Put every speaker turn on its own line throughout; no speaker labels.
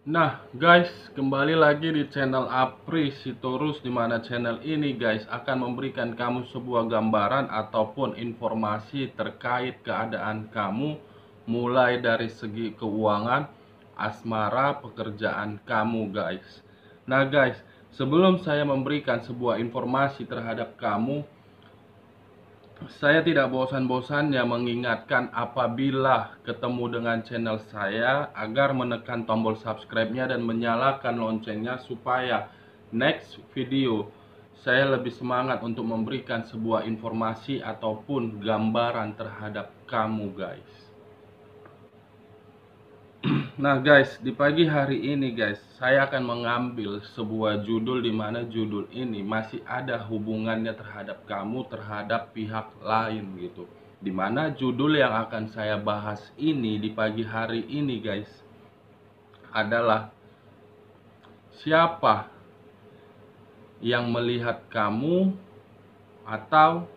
Nah guys, kembali lagi di channel Apri Sitorus, dimana channel ini guys akan memberikan kamu sebuah gambaran ataupun informasi terkait keadaan kamu, mulai dari segi keuangan, asmara, pekerjaan kamu guys. Nah guys, sebelum saya memberikan sebuah informasi terhadap kamu, saya tidak bosan-bosannya mengingatkan apabila ketemu dengan channel saya agar menekan tombol subscribe-nya dan menyalakan loncengnya supaya next video saya lebih semangat untuk memberikan sebuah informasi ataupun gambaran terhadap kamu guys. Nah guys, di pagi hari ini guys, saya akan mengambil sebuah judul di mana judul ini masih ada hubungannya terhadap kamu, terhadap pihak lain gitu. Di mana judul yang akan saya bahas ini di pagi hari ini guys adalah siapa yang melihat kamu, atau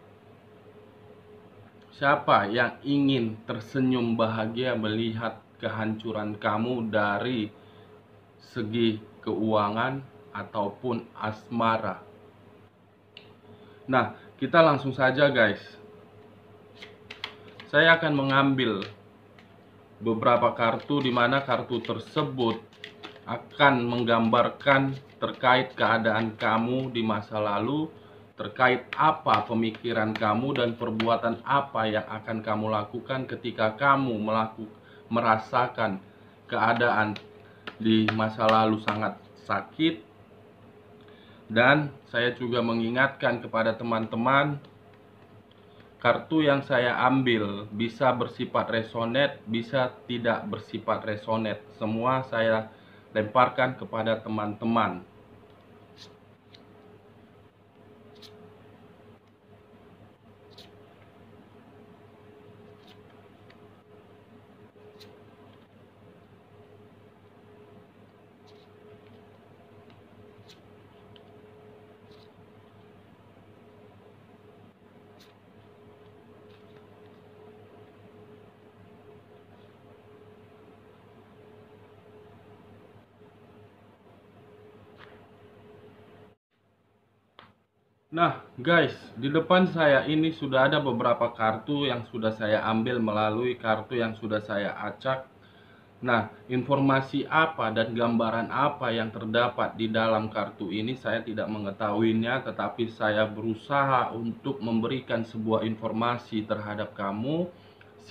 siapa yang ingin tersenyum bahagia melihat kehancuran kamu dari segi keuangan ataupun asmara. Nah, kita langsung saja guys. Saya akan mengambil beberapa kartu di mana kartu tersebut akan menggambarkan terkait keadaan kamu di masa lalu, terkait apa pemikiran kamu dan perbuatan apa yang akan kamu lakukan ketika kamu merasakan keadaan di masa lalu sangat sakit. Dan saya juga mengingatkan kepada teman-teman, kartu yang saya ambil bisa bersifat resonate, bisa tidak bersifat resonate. Semua saya lemparkan kepada teman-teman. Nah guys, di depan saya ini sudah ada beberapa kartu yang sudah saya ambil melalui kartu yang sudah saya acak. Nah, informasi apa dan gambaran apa yang terdapat di dalam kartu ini saya tidak mengetahuinya, tetapi saya berusaha untuk memberikan sebuah informasi terhadap kamu.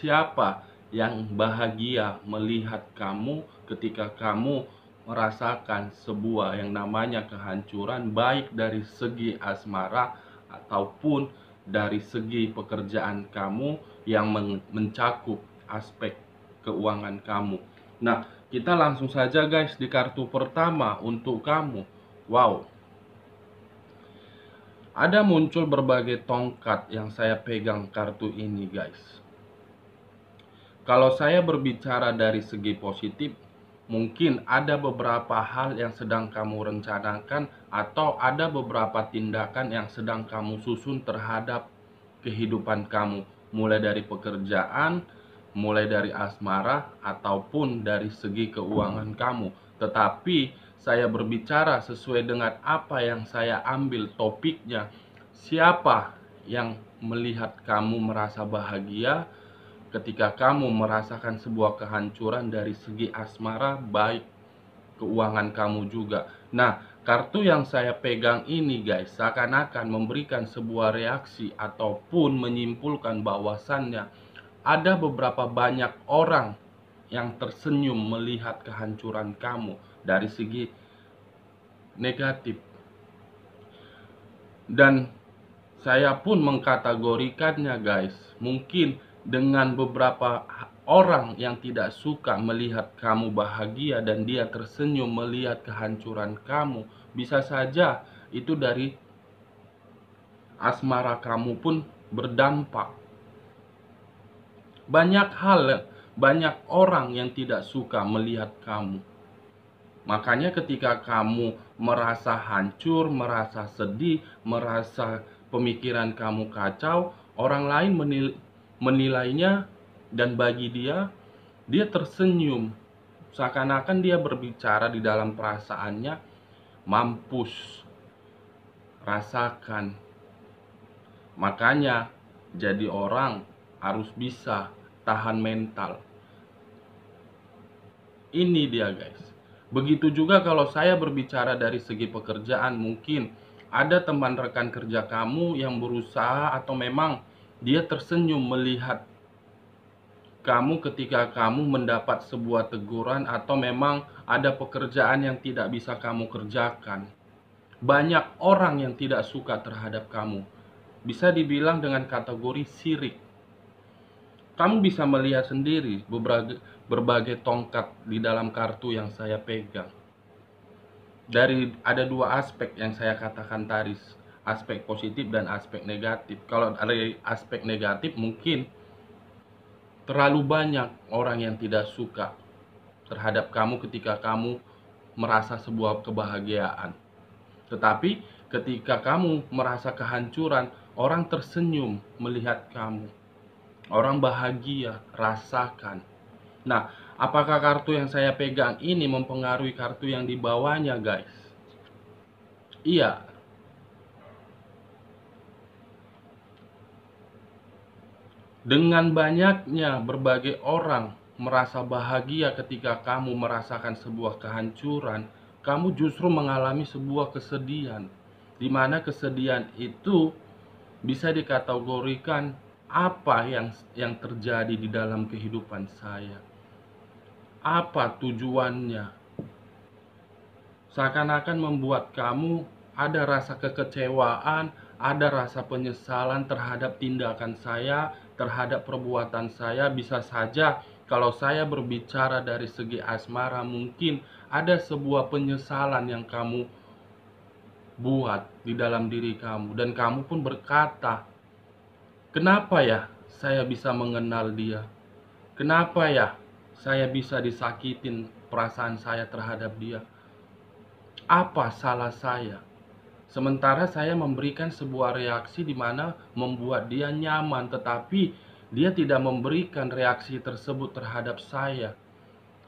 Siapa yang bahagia melihat kamu ketika kamu merasakan sebuah yang namanya kehancuran, baik dari segi asmara ataupun dari segi pekerjaan kamu yang mencakup aspek keuangan kamu. Nah, kita langsung saja guys di kartu pertama untuk kamu. Wow, ada muncul berbagai tongkat yang saya pegang kartu ini guys. Kalau saya berbicara dari segi positif, mungkin ada beberapa hal yang sedang kamu rencanakan, atau ada beberapa tindakan yang sedang kamu susun terhadap kehidupan kamu, mulai dari pekerjaan, mulai dari asmara, ataupun dari segi keuangan kamu. Tetapi saya berbicara sesuai dengan apa yang saya ambil topiknya. Siapa yang melihat kamu merasa bahagia ketika kamu merasakan sebuah kehancuran dari segi asmara, baik keuangan kamu juga. Nah, kartu yang saya pegang ini guys seakan-akan memberikan sebuah reaksi ataupun menyimpulkan bahwasannya ada beberapa banyak orang yang tersenyum melihat kehancuran kamu dari segi negatif. Dan saya pun mengkategorikannya guys, mungkin dengan beberapa orang yang tidak suka melihat kamu bahagia dan dia tersenyum melihat kehancuran kamu, bisa saja itu dari asmara kamu pun berdampak. Banyak hal, banyak orang yang tidak suka melihat kamu. Makanya ketika kamu merasa hancur, merasa sedih, merasa pemikiran kamu kacau, orang lain menilainya, dan bagi dia tersenyum. Seakan-akan dia berbicara di dalam perasaannya, mampus, rasakan. Makanya jadi orang harus bisa tahan mental. Ini dia guys. Begitu juga kalau saya berbicara dari segi pekerjaan, mungkin ada teman rekan kerja kamu yang berusaha atau memang dia tersenyum melihat kamu ketika kamu mendapat sebuah teguran atau memang ada pekerjaan yang tidak bisa kamu kerjakan. Banyak orang yang tidak suka terhadap kamu. Bisa dibilang dengan kategori sirik. Kamu bisa melihat sendiri berbagai tongkat di dalam kartu yang saya pegang. Ada dua aspek yang saya katakan tadi, aspek positif dan aspek negatif. Kalau dari aspek negatif mungkin terlalu banyak orang yang tidak suka terhadap kamu ketika kamu merasa sebuah kebahagiaan. Tetapi ketika kamu merasa kehancuran, orang tersenyum melihat kamu. Orang bahagia, rasakan. Nah, apakah kartu yang saya pegang ini mempengaruhi kartu yang dibawanya, guys? Iya. Dengan banyaknya berbagai orang merasa bahagia ketika kamu merasakan sebuah kehancuran, kamu justru mengalami sebuah kesedihan, di mana kesedihan itu bisa dikategorikan apa yang terjadi di dalam kehidupan saya. Apa tujuannya? Seakan-akan membuat kamu ada rasa kekecewaan, ada rasa penyesalan terhadap tindakan saya, terhadap perbuatan saya. Bisa saja kalau saya berbicara dari segi asmara, mungkin ada sebuah penyesalan yang kamu buat di dalam diri kamu, dan kamu pun berkata, kenapa ya saya bisa mengenal dia? Kenapa ya saya bisa disakitin perasaan saya terhadap dia? Apa salah saya? Sementara saya memberikan sebuah reaksi di mana membuat dia nyaman, tetapi dia tidak memberikan reaksi tersebut terhadap saya.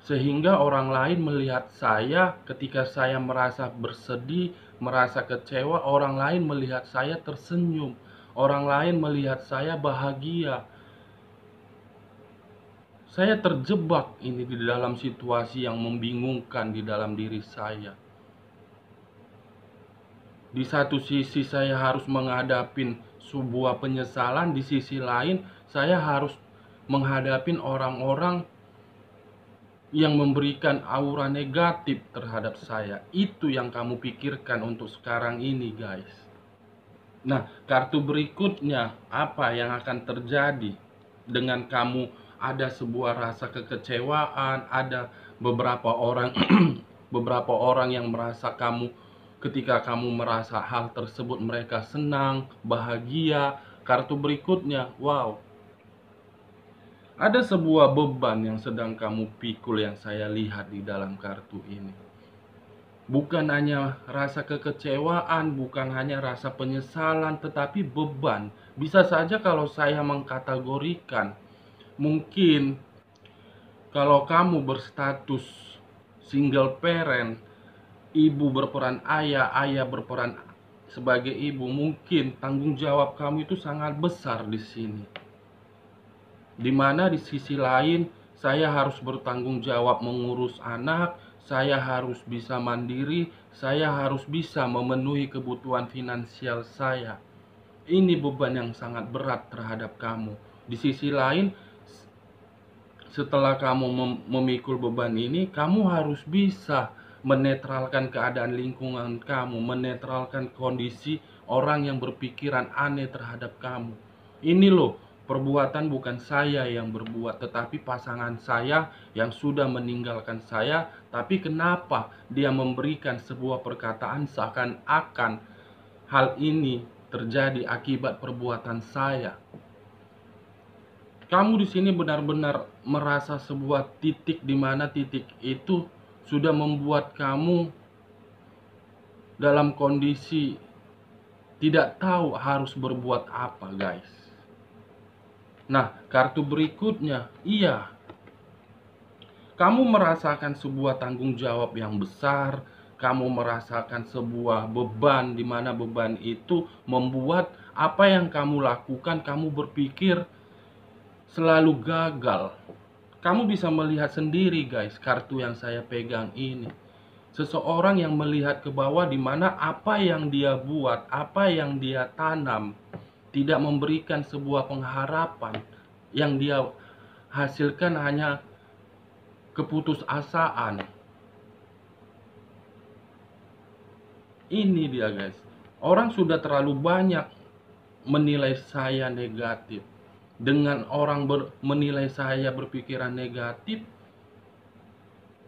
Sehingga orang lain melihat saya ketika saya merasa bersedih, merasa kecewa, orang lain melihat saya tersenyum. Orang lain melihat saya bahagia. Saya terjebak ini di dalam situasi yang membingungkan di dalam diri saya. Di satu sisi saya harus menghadapi sebuah penyesalan, di sisi lain saya harus menghadapi orang-orang yang memberikan aura negatif terhadap saya. Itu yang kamu pikirkan untuk sekarang ini, guys. Nah, kartu berikutnya, apa yang akan terjadi dengan kamu ada sebuah rasa kekecewaan, ada beberapa orang beberapa orang yang merasa kamu ketika kamu merasa hal tersebut mereka senang, bahagia. Kartu berikutnya, wow. Ada sebuah beban yang sedang kamu pikul yang saya lihat di dalam kartu ini. Bukan hanya rasa kekecewaan, bukan hanya rasa penyesalan, tetapi beban. Bisa saja kalau saya mengkategorikan, mungkin kalau kamu berstatus single parent, ibu berperan ayah, ayah berperan sebagai ibu, mungkin tanggung jawab kamu itu sangat besar di sini. Dimana di sisi lain, saya harus bertanggung jawab mengurus anak, saya harus bisa mandiri, saya harus bisa memenuhi kebutuhan finansial saya. Ini beban yang sangat berat terhadap kamu. Di sisi lain, setelah kamu memikul beban ini, kamu harus bisa menetralkan keadaan lingkungan kamu, menetralkan kondisi orang yang berpikiran aneh terhadap kamu. Ini loh, perbuatan bukan saya yang berbuat, tetapi pasangan saya yang sudah meninggalkan saya. Tapi kenapa dia memberikan sebuah perkataan seakan-akan hal ini terjadi akibat perbuatan saya? Kamu di sini benar-benar merasa sebuah titik di mana titik itu sudah membuat kamu dalam kondisi tidak tahu harus berbuat apa, guys. Nah, kartu berikutnya, iya. Kamu merasakan sebuah tanggung jawab yang besar, kamu merasakan sebuah beban di mana beban itu membuat apa yang kamu lakukan, kamu berpikir selalu gagal. Kamu bisa melihat sendiri guys, kartu yang saya pegang ini. Seseorang yang melihat ke bawah di mana apa yang dia buat, apa yang dia tanam tidak memberikan sebuah pengharapan. Yang dia hasilkan hanya keputusasaan. Ini dia guys. Orang sudah terlalu banyak menilai saya negatif. Dengan orang menilai saya berpikiran negatif,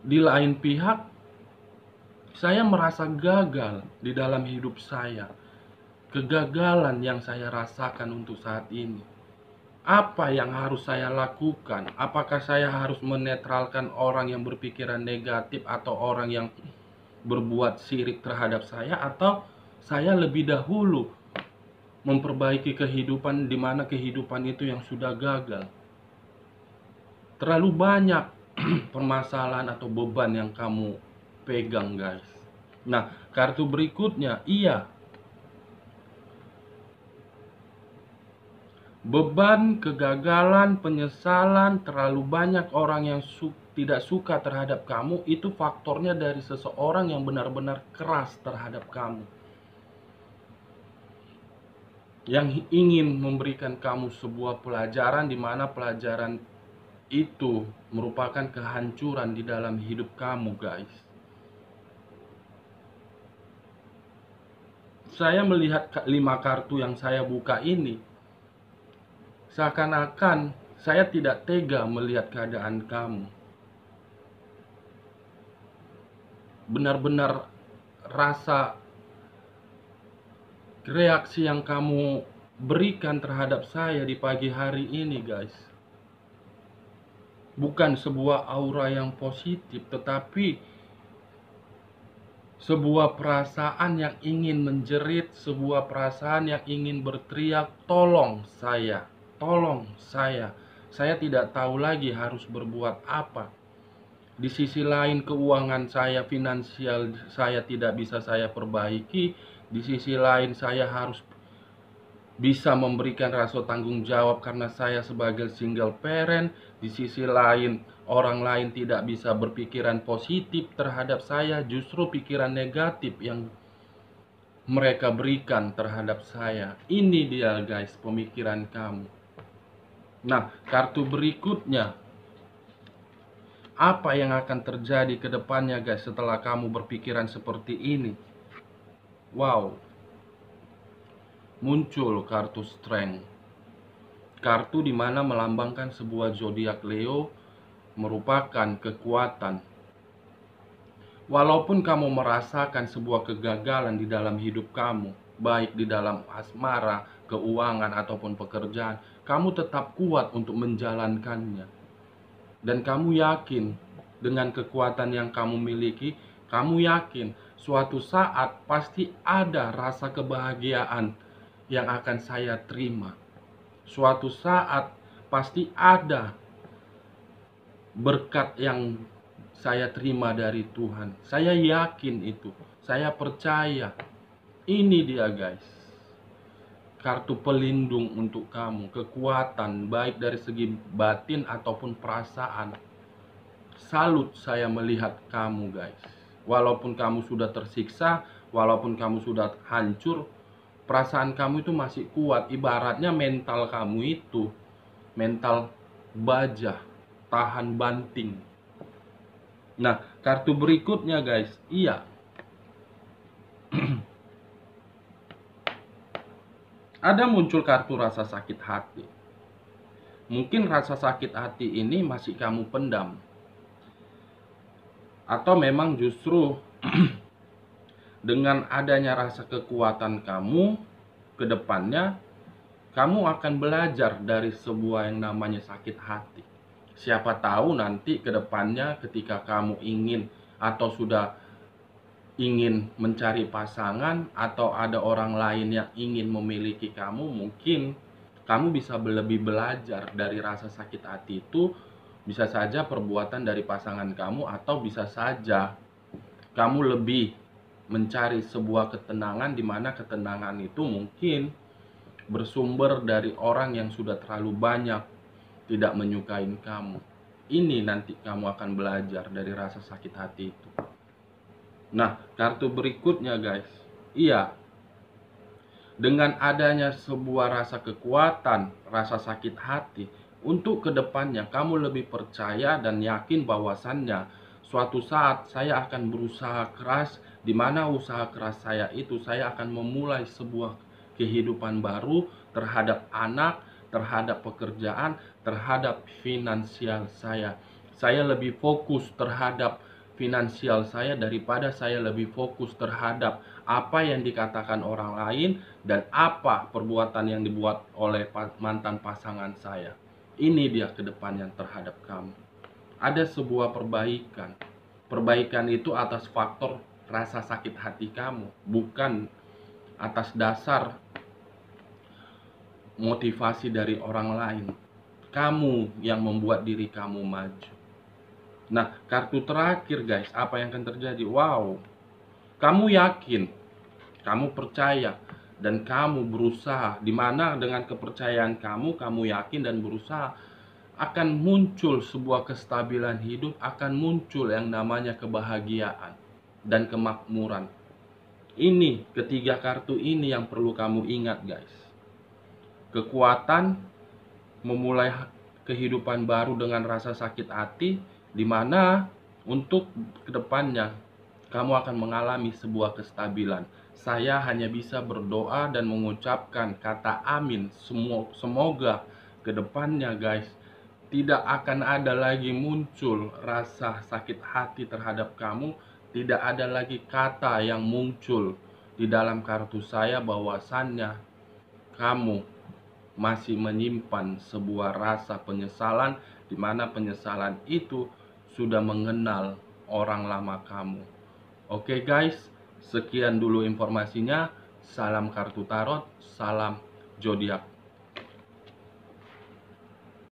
di lain pihak saya merasa gagal di dalam hidup saya. Kegagalan yang saya rasakan untuk saat ini. Apa yang harus saya lakukan? Apakah saya harus menetralkan orang yang berpikiran negatif atau orang yang berbuat syirik terhadap saya, atau saya lebih dahulu memperbaiki kehidupan di mana kehidupan itu yang sudah gagal? Terlalu banyak permasalahan atau beban yang kamu pegang guys. Nah, kartu berikutnya, iya, beban, kegagalan, penyesalan. Terlalu banyak orang yang tidak suka terhadap kamu. Itu faktornya dari seseorang yang benar-benar keras terhadap kamu, yang ingin memberikan kamu sebuah pelajaran, di mana pelajaran itu merupakan kehancuran di dalam hidup kamu guys. Saya melihat 5 kartu yang saya buka ini, seakan-akan saya tidak tega melihat keadaan kamu. Benar-benar rasa reaksi yang kamu berikan terhadap saya di pagi hari ini guys, bukan sebuah aura yang positif, tetapi sebuah perasaan yang ingin menjerit, sebuah perasaan yang ingin berteriak, tolong saya, tolong saya. Saya tidak tahu lagi harus berbuat apa. Di sisi lain keuangan saya, finansial saya tidak bisa saya perbaiki. Di sisi lain saya harus bisa memberikan rasa tanggung jawab karena saya sebagai single parent. Di sisi lain orang lain tidak bisa berpikiran positif terhadap saya, justru pikiran negatif yang mereka berikan terhadap saya. Ini dia guys, pemikiran kamu. Nah, kartu berikutnya, apa yang akan terjadi ke depannya guys setelah kamu berpikiran seperti ini? Wow, muncul kartu Strength. Kartu di mana melambangkan sebuah zodiak Leo, merupakan kekuatan. Walaupun kamu merasakan sebuah kegagalan di dalam hidup kamu, baik di dalam asmara, keuangan, ataupun pekerjaan, kamu tetap kuat untuk menjalankannya. Dan kamu yakin dengan kekuatan yang kamu miliki, kamu yakin suatu saat pasti ada rasa kebahagiaan yang akan saya terima. Suatu saat pasti ada berkat yang saya terima dari Tuhan. Saya yakin itu. Saya percaya. Ini dia guys, kartu pelindung untuk kamu. Kekuatan baik dari segi batin ataupun perasaan. Salut saya melihat kamu guys. Walaupun kamu sudah tersiksa, walaupun kamu sudah hancur, perasaan kamu itu masih kuat. Ibaratnya mental kamu itu mental baja, tahan banting. Nah, kartu berikutnya guys, iya, ada muncul kartu rasa sakit hati. Mungkin rasa sakit hati ini masih kamu pendam, atau memang justru dengan adanya rasa kekuatan kamu ke depannya, kamu akan belajar dari sebuah yang namanya sakit hati. Siapa tahu nanti ke depannya ketika kamu ingin atau sudah ingin mencari pasangan, atau ada orang lain yang ingin memiliki kamu, mungkin kamu bisa lebih belajar dari rasa sakit hati itu Bisa saja perbuatan dari pasangan kamu, atau bisa saja kamu lebih mencari sebuah ketenangan, di mana ketenangan itu mungkin bersumber dari orang yang sudah terlalu banyak tidak menyukai kamu. Ini nanti kamu akan belajar dari rasa sakit hati itu. Nah, kartu berikutnya guys. Iya, dengan adanya sebuah rasa kekuatan, rasa sakit hati, untuk kedepannya kamu lebih percaya dan yakin bahwasannya suatu saat saya akan berusaha keras, di mana usaha keras saya itu saya akan memulai sebuah kehidupan baru terhadap anak, terhadap pekerjaan, terhadap finansial saya. Saya lebih fokus terhadap finansial saya daripada saya lebih fokus terhadap apa yang dikatakan orang lain dan apa perbuatan yang dibuat oleh mantan pasangan saya. Ini dia kedepannya terhadap kamu. Ada sebuah perbaikan. Perbaikan itu atas faktor rasa sakit hati kamu, bukan atas dasar motivasi dari orang lain. Kamu yang membuat diri kamu maju. Nah, kartu terakhir guys, apa yang akan terjadi? Wow, kamu yakin, kamu percaya, dan kamu berusaha. Dimana dengan kepercayaan kamu yakin dan berusaha, akan muncul sebuah kestabilan hidup, akan muncul yang namanya kebahagiaan dan kemakmuran. Ini ketiga kartu ini yang perlu kamu ingat guys. Kekuatan memulai kehidupan baru dengan rasa sakit hati, di mana untuk kedepannya kamu akan mengalami sebuah kestabilan. Saya hanya bisa berdoa dan mengucapkan kata amin. Semoga kedepannya guys, tidak akan ada lagi muncul rasa sakit hati terhadap kamu. Tidak ada lagi kata yang muncul di dalam kartu saya bahwasannya kamu masih menyimpan sebuah rasa penyesalan, di mana penyesalan itu sudah mengenal orang lama kamu. Oke guys, sekian dulu informasinya. Salam kartu tarot, salam zodiak.